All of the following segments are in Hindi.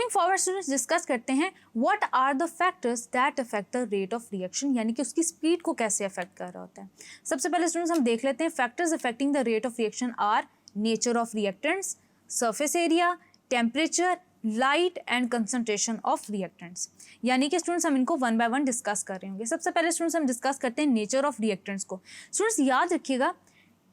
मूविंग फॉरवर्ड स्टूडेंट्स डिस्कस करते हैं what are the factors that affect the rate of reaction, यानी कि उसकी स्पीड को कैसे अफेक्ट कर रहा होता है। सबसे पहले स्टूडेंट्स हम देख लेते हैं factors affecting the rate of reaction are nature of reactants, surface area, temperature, light and concentration of reactants. यानी कि स्टूडेंट्स हम इनको वन बाय वन डिस्कस कर रहे होंगे। सबसे पहले स्टूडेंट्स हम डिस्कस करते हैं नेचर ऑफ रिएक्टेंट्स को। स्टूडेंट्स याद रखिएगा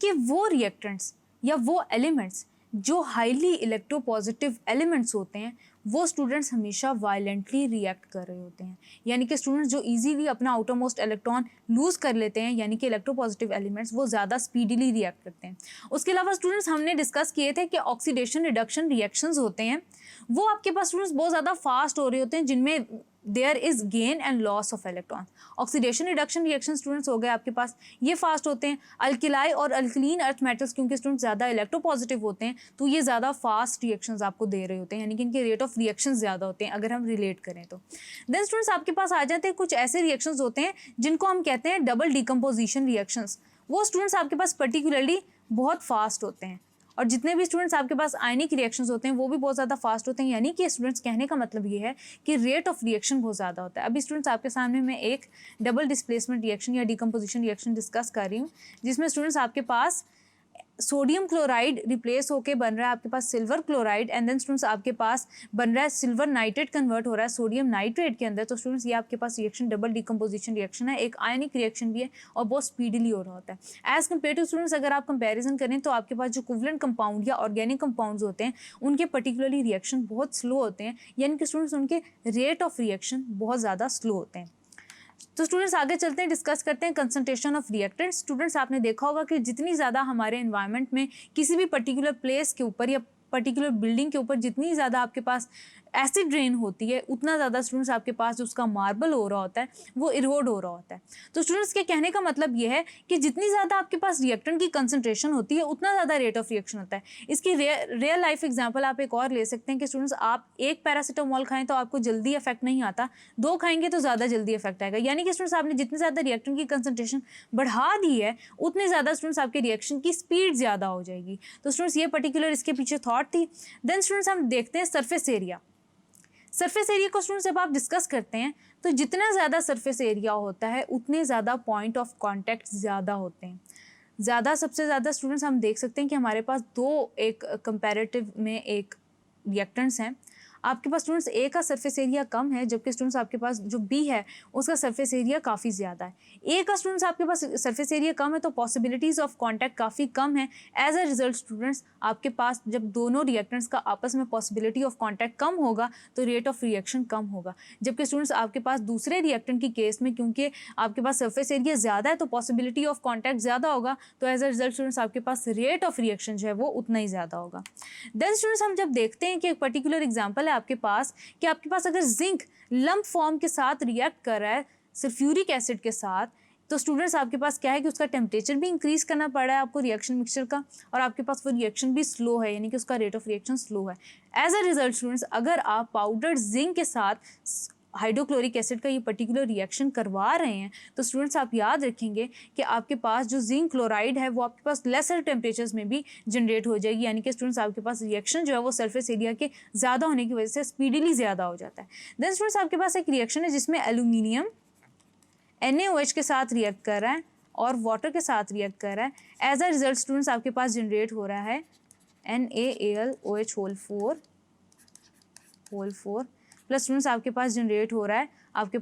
कि वो रिएक्टेंट्स या वो एलिमेंट्स जो हाईली इलेक्ट्रोपॉजिटिव एलिमेंट्स होते हैं वो स्टूडेंट्स हमेशा वायलेंटली रिएक्ट कर रहे होते हैं। यानी कि स्टूडेंट्स जो इजीली अपना आउटर मोस्ट इलेक्ट्रॉन लूज कर लेते हैं, यानी कि इलेक्ट्रोपॉजिटिव एलिमेंट्स, वो ज़्यादा स्पीडीली रिएक्ट करते हैं। उसके अलावा स्टूडेंट्स हमने डिस्कस किए थे कि ऑक्सीडेशन रिडक्शन रिएक्शंस होते हैं वो आपके पास स्टूडेंट्स बहुत ज़्यादा फास्ट हो रहे होते हैं, जिनमें there is gain and loss of electron. Oxidation reduction reaction students हो गए आपके पास, ये फास्ट होते हैं। अल्किलाई और अल्कलीन अर्थ मेटल्स क्योंकि स्टूडेंट्स ज़्यादा इलेक्ट्रोपॉजिटिव होते हैं तो ये ज़्यादा फास्ट रिएक्शंस आपको दे रहे होते हैं, यानी कि इनके रेट ऑफ रिएक्शंस ज़्यादा होते हैं अगर हम रिलेट करें तो। देन स्टूडेंट्स आपके पास आ जाते हैं कुछ ऐसे रिएक्शंस होते हैं जिनको हम कहते हैं डबल डिकम्पोजिशन रिएक्शंस। वो स्टूडेंट्स आपके पास पर्टिकुलरली बहुत फास्ट होते हैं, और जितने भी स्टूडेंट्स आपके पास आयनिक रिएक्शंस होते हैं वो भी बहुत ज़्यादा फास्ट होते हैं। यानी कि स्टूडेंट्स कहने का मतलब ये है कि रेट ऑफ रिएक्शन बहुत ज़्यादा होता है। अभी स्टूडेंट्स आपके सामने मैं एक डबल डिस्प्लेसमेंट रिएक्शन या डिकम्पोजिशन रिएक्शन डिस्कस कर रही हूँ, जिसमें स्टूडेंट्स आपके पास सोडियम क्लोराइड रिप्लेस होके बन रहा है आपके पास silver chloride, and then students आपके पास बन रहा है सिल्वर नाइट्रेट कन्वर्ट हो रहा है सोडियम नाइट्रेट के अंदर। तो स्टूडेंट्स ये आपके पास रिएक्शन डबल डिकम्पोजिशन रिएक्शन है, एक आयनिक रिएक्शन भी है और बहुत स्पीडीली हो रहा होता है। एज कम्पेयर टू स्टूडेंट्स अगर आप कंपेरिजन करें तो आपके पास जो कोवलेंट कंपाउंड या ऑर्गेनिक कंपाउंड्स होते हैं उनके पर्टिकुलरली रिएक्शन बहुत स्लो होते हैं, यानी कि स्टूडेंट्स उनके रेट ऑफ रिएक्शन बहुत ज़्यादा स्लो होते हैं। तो स्टूडेंट्स आगे चलते हैं, डिस्कस करते हैं कंसंट्रेशन ऑफ रिएक्टेंट्स। स्टूडेंट्स आपने देखा होगा कि जितनी ज़्यादा हमारे एनवायरनमेंट में किसी भी पर्टिकुलर प्लेस के ऊपर या पर्टिकुलर बिल्डिंग के ऊपर जितनी ज़्यादा आपके पास एसिड रेन होती है उतना ज़्यादा स्टूडेंट्स आपके पास जो उसका मार्बल हो रहा होता है वो इरोड हो रहा होता है। तो स्टूडेंट्स के कहने का मतलब ये है कि जितनी ज़्यादा आपके पास रिएक्टेंट की कंसंट्रेशन होती है उतना ज़्यादा रेट ऑफ रिएक्शन होता है। इसकी रियल लाइफ एग्जांपल आप एक और ले सकते हैं कि स्टूडेंट्स आप एक पैरासीटामोल खाएं तो आपको जल्दी इफेक्ट नहीं आता, दो खाएंगे तो ज़्यादा जल्दी इफेक्ट आएगा। यानी कि स्टूडेंट्स आपने जितनी ज़्यादा रिएक्टेंट की कंसंट्रेशन बढ़ा दी है उतने ज़्यादा स्टूडेंट्स आपके रिएक्शन की स्पीड ज़्यादा हो जाएगी। तो स्टूडेंट्स ये पर्टिकुलर इसके पीछे थॉट थी। देन स्टूडेंट्स हम देखते हैं सरफेस एरिया। सरफेस एरिया को स्टूडेंट्स जब आप डिस्कस करते हैं तो जितना ज़्यादा सरफेस एरिया होता है उतने ज़्यादा पॉइंट ऑफ कांटेक्ट ज़्यादा होते हैं। सबसे ज़्यादा स्टूडेंट्स हम देख सकते हैं कि हमारे पास दो एक कंपैरेटिव में एक रिएक्टेंट्स हैं। आपके पास स्टूडेंट्स ए का सरफेस एरिया कम है जबकि स्टूडेंट्स आपके पास जो बी है उसका सरफेस एरिया काफ़ी ज़्यादा है। ए का स्टूडेंट्स आपके पास सरफेस एरिया कम है तो पॉसिबिलिटीज़ ऑफ कांटेक्ट काफ़ी कम है। एज अ रिजल्ट स्टूडेंट्स आपके पास जब दोनों रिएक्टेंट्स का आपस में पॉसिबिलिटी ऑफ कांटेक्ट कम होगा तो रेट ऑफ रिएक्शन कम होगा। जबकि स्टूडेंट्स आपके पास दूसरे रिएक्टेंट की केस में क्योंकि आपके पास सरफेस एरिया ज़्यादा है तो पॉसिबिलिटी ऑफ कॉन्टैक्ट ज़्यादा होगा, तो एज अ रिजल्ट स्टूडेंट्स आपके पास रेट ऑफ रिएक्शन जो है वो उतना ही ज़्यादा होगा। देन स्टूडेंट्स हम जब देखते हैं कि एक पर्टिकुलर एग्जाम्पल है आपके पास कि आपके पास अगर जिंक लंप फॉर्म के साथ रिएक्ट कर रहा है सल्फ्यूरिक एसिड के साथ, तो स्टूडेंट्स आपके पास क्या है कि उसका टेम्परेचर भी इंक्रीज करना पड़ रहा है आपको रिएक्शन मिक्सचर का, और आपके पास वो रिएक्शन भी स्लो है, यानी कि उसका रेट ऑफ रिएक्शन स्लो है। एज अ रिजल्ट स्टूडेंट्स अगर आप पाउडर्ड जिंक के साथ हाइड्रोक्लोरिक एसिड का ये पर्टिकुलर रिएक्शन करवा रहे हैं तो स्टूडेंट्स आप याद रखेंगे कि आपके पास जो जिंक क्लोराइड है वो आपके पास लेसर टेम्परेचर्स में भी जनरेट हो जाएगी, यानी कि स्टूडेंट्स आपके पास रिएक्शन जो है वो सरफेस एरिया के ज़्यादा होने की वजह से स्पीडीली ज़्यादा हो जाता है। देन स्टूडेंट्स आपके पास एक रिएक्शन है जिसमें एल्यूमिनियम NaOH के साथ रिएक्ट कर रहा है और वाटर के साथ रिएक्ट कर रहा है। एज अ रिजल्ट स्टूडेंट्स आपके पास जनरेट हो रहा है NaAlOH होल 4 प्लस स्टूडेंट्स आपके पास जनरेट हो रहा है आपके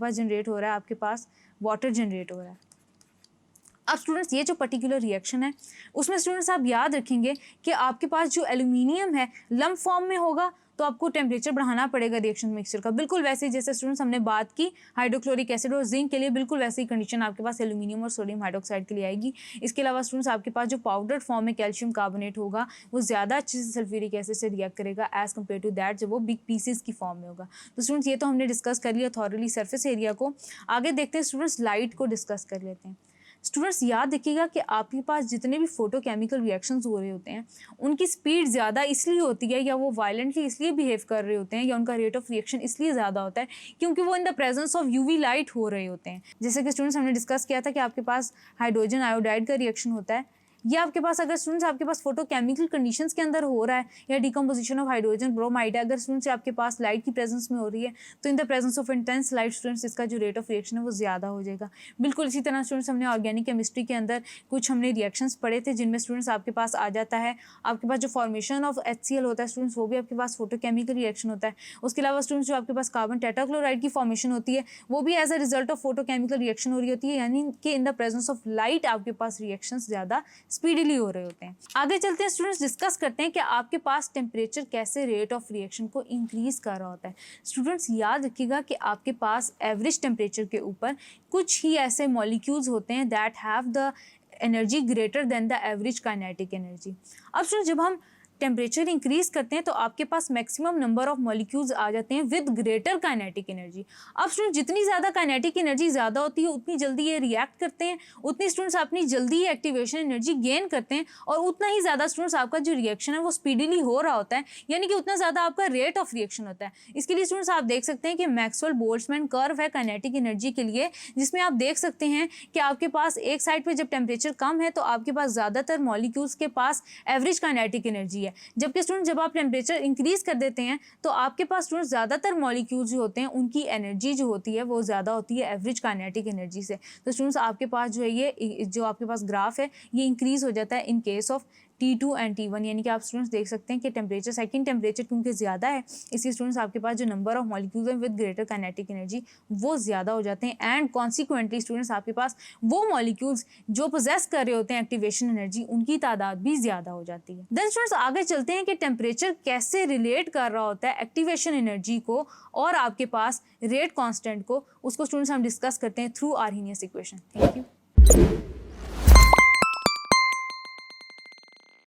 पास वाटर जनरेट हो रहा है। अब स्टूडेंट्स ये जो पर्टिकुलर रिएक्शन है उसमें स्टूडेंट्स आप याद रखेंगे कि आपके पास जो एल्यूमिनियम है लंप फॉर्म में होगा तो आपको टेम्परेचर बढ़ाना पड़ेगा रिएक्शन मिक्सचर का, बिल्कुल वैसे ही जैसे स्टूडेंट्स हमने बात की हाइड्रोक्लोरिक एसिड और जिंक के लिए, बिल्कुल वैसे ही कंडीशन आपके पास एल्यूमिनियम और सोडियम हाइड्रोक्साइड के लिए आएगी। इसके अलावा स्टूडेंट्स आपके पास जो पाउडर्ड फॉर्म में कैल्शियम कार्बोनेट होगा वो ज़्यादा अच्छे से सल्फ्यूरिक एसिड से रिएक्ट करेगा एज कम्पेयर टू दैट जब वो बिग पीसेस की फॉर्म में होगा। तो स्टूडेंट्स ये तो हमने डिस्कस कर लिया थॉरली सरफेस एरिया को। आगे देखते हैं स्टूडेंट्स लाइट को डिस्कस कर लेते हैं। स्टूडेंट्स याद रखिएगा कि आपके पास जितने भी फोटोकेमिकल रिएक्शंस हो रहे होते हैं उनकी स्पीड ज़्यादा इसलिए होती है या वो वायलेंटली इसलिए बिहेव कर रहे होते हैं या उनका रेट ऑफ रिएक्शन इसलिए ज़्यादा होता है क्योंकि वो इन the presence of UV light हो रहे होते हैं। जैसे कि स्टूडेंट्स हमने डिस्कस किया था कि आपके पास हाइड्रोजन आयोडाइड का रिएक्शन होता है ये आपके पास अगर स्टूडेंट्स आपके पास फोटोकेमिकल कंडीशंस के अंदर हो रहा है या डिकम्पोजिशन ऑफ हाइड्रोजन ब्रोमाइड है, अगर स्टूडेंट्स आपके पास लाइट की प्रेजेंस में हो रही है तो इन the presence of intense light students इसका जो रेट ऑफ रिएक्शन है वो ज़्यादा हो जाएगा। बिल्कुल इसी तरह स्टूडेंट्स हमने ऑर्गेनिक केमिस्ट्री के अंदर कुछ हमने रिएक्शंस पढ़े थे जिनमें स्टूडेंट्स आपके पास आ जाता है आपके पास जो फॉर्मेशन ऑफ HCl होता है स्टूडेंट्स वो भी आपके पास फोटोकेमिकल रिएक्शन होता है। उसके अलावा स्टूडेंट्स जो आपके पास कार्बन टेट्राक्लोराइड की फॉर्मेशन होती है वो भी as a result of photochemical reaction हो रही होती है, यानी कि in the presence of light आपके पास रिएक्शंस ज़्यादा स्पीडीली हो रहे होते हैं। आगे चलते हैं स्टूडेंट्स, डिस्कस करते हैं कि आपके पास टेम्परेचर कैसे रेट ऑफ रिएक्शन को इंक्रीज कर रहा होता है। स्टूडेंट्स याद रखिएगा कि आपके पास एवरेज टेम्परेचर के ऊपर कुछ ही ऐसे मॉलिक्यूल्स होते हैं that have the energy greater than the average kinetic energy. अब स्टूडेंट जब हम टेम्परेचर इंक्रीज करते हैं तो आपके पास मैक्सिमम नंबर ऑफ मॉलिक्यूल्स आ जाते हैं विद ग्रेटर काइनेटिक एनर्जी। अब स्टूडेंट जितनी ज़्यादा काइनेटिक एनर्जी ज़्यादा होती है उतनी जल्दी ये रिएक्ट करते हैं, उतनी स्टूडेंट्स अपनी जल्दी ही एक्टिवेशन एनर्जी गेन करते हैं और उतना ही ज़्यादा स्टूडेंट्स आपका जो रिएक्शन है वो स्पीडीली हो रहा होता है, यानी कि उतना ज़्यादा आपका रेट ऑफ रिएक्शन होता है। इसके लिए स्टूडेंट्स आप देख सकते हैं कि मैक्सवेल बोल्ट्जमैन कर्व है काइनेटिक एनर्जी के लिए, जिसमें आप देख सकते हैं कि आपके पास एक साइड पर जब टेम्परेचर कम है तो आपके पास ज़्यादातर मॉलिक्यूल्स के पास एवरेज काइनेटिक एनर्जी है, जबकि स्टूडेंट जब आप टेम्परेचर इंक्रीज कर देते हैं तो आपके पास स्टूडेंट ज़्यादातर मॉलिक्यूल्स जो होते हैं उनकी एनर्जी जो होती है वो ज़्यादा होती है एवरेज काइनेटिक एनर्जी से। तो स्टूडेंट्स आपके पास जो है ये जो आपके पास ग्राफ है ये इंक्रीज हो जाता है in case of T2 and T1, यानी कि आप स्टूडेंट्स देख सकते हैं कि टेम्परेचर सेकंड टेम्परेचर क्योंकि ज़्यादा है इसलिए स्टूडेंट्स आपके पास जो नंबर ऑफ मॉलिक्यूल्स हैं विद ग्रेटर काइनेटिक एनर्जी वो ज़्यादा हो जाते हैं एंड कॉन्सिक्वेंटली स्टूडेंट्स आपके पास वो मॉलिक्यूल्स जो पोजेस कर रहे होते हैं एक्टिवेशन एनर्जी उनकी तादाद भी ज़्यादा हो जाती है। देन स्टूडेंट्स आगे चलते हैं कि टेम्परेचर कैसे रिलेट कर रहा होता है एक्टिवेशन एनर्जी को और आपके पास रेट कॉन्स्टेंट को, उसको स्टूडेंट्स हम डिस्कस करते हैं through Arrhenius equation. Thank you.